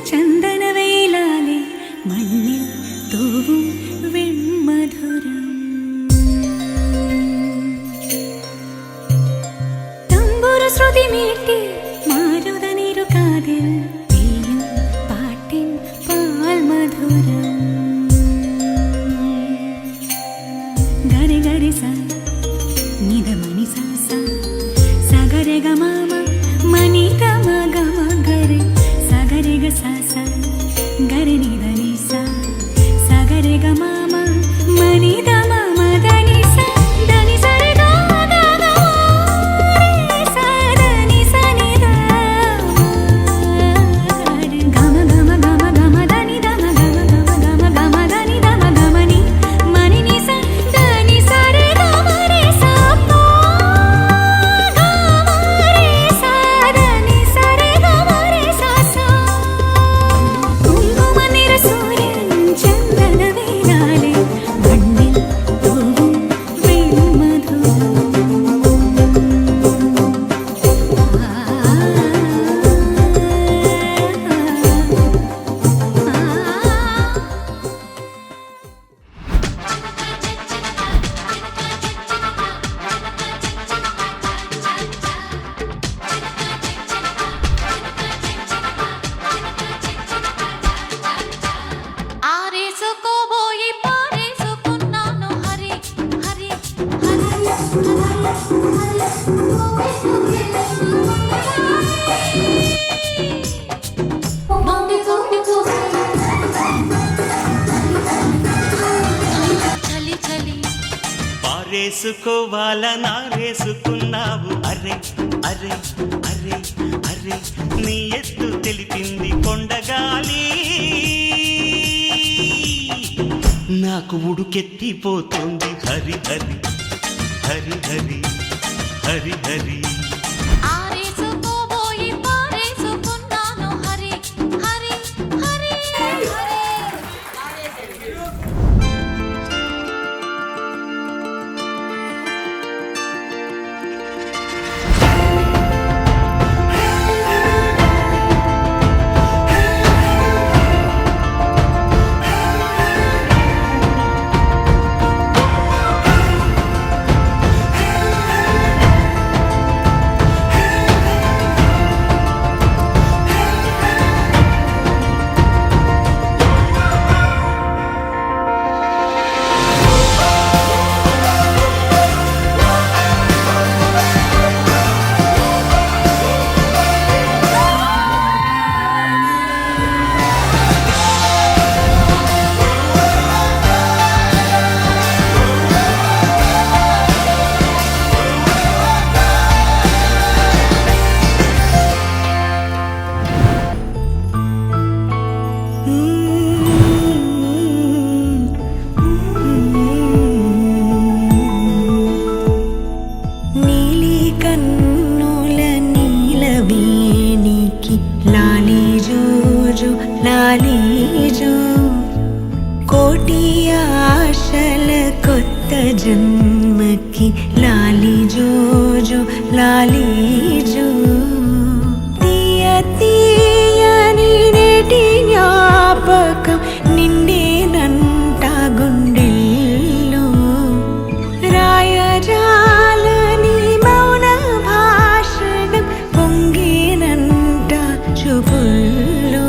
ചന്ദനവേലാലെ മണ്ണിൽ തൂവും വെൺമധുരം തമ്പുരു ശ്രുതി മീട്ടി മാരുതനിരു കാതിൽ പെയ്യും പാട്ടിൻ പാൽമധുരം ഗരി ഗരി സ നിധമണി സ സ സഗരെ ഗ മ മ മനി ഗ മ ഗ മ ഗരി സഗരെ ഗ സ സ ഗരി നി ധ നി സ സഗരെ ഗ മ മ മനി ധ മ മ ധ നി സ ധ നി സ രെ ഗ ഗ ഗ രെ സ ധ നി സ നി ധ ഗ മ ഗ മ ഗ മ ഗ മ ധ നി ധ മ ഗ മ ഗ മ ഗ മ ധ നി ധ മ ഗ മ നി മനി നി സ ധ നി സ രെ ഗ മ രെ സ പ ഗ മ രെ സ ധ നി സ രെ ഗ മ രെ സ സ കുങ്കുമ നിറ സൂര്യൻ ചന്ദനവേലാലെ മണ്ണിൽ തൂവും വെൺമധുരം ఆరేసుకోబోయి పారేసుకున్నాను హరి హరి చలి చలి పారేసుకోవాల నారేసుకున్నావు అరే అరే అరే అరే నీ ఎత్తు తెలిపింది కొండగాలి నాకు ఉడుకెత్తిపోతుంది హరి హరి హరి హరి హరి హరి ఆరేసుకోబోయి పారేసుకున్నాను హరి హరి హరి హరి నీలి కన్నుల నీలవేణికి లాలి జోజు లాలి జో కోటి ఆశల కొత్త జన్మకి లాలి జోజు లాలి జో తీయ తీయని నేటి జ్ఞాపకం నిండేనంట గుండెల్లో రాయజాలని మౌన భాషణం పొంగేనంట చూపుల్లో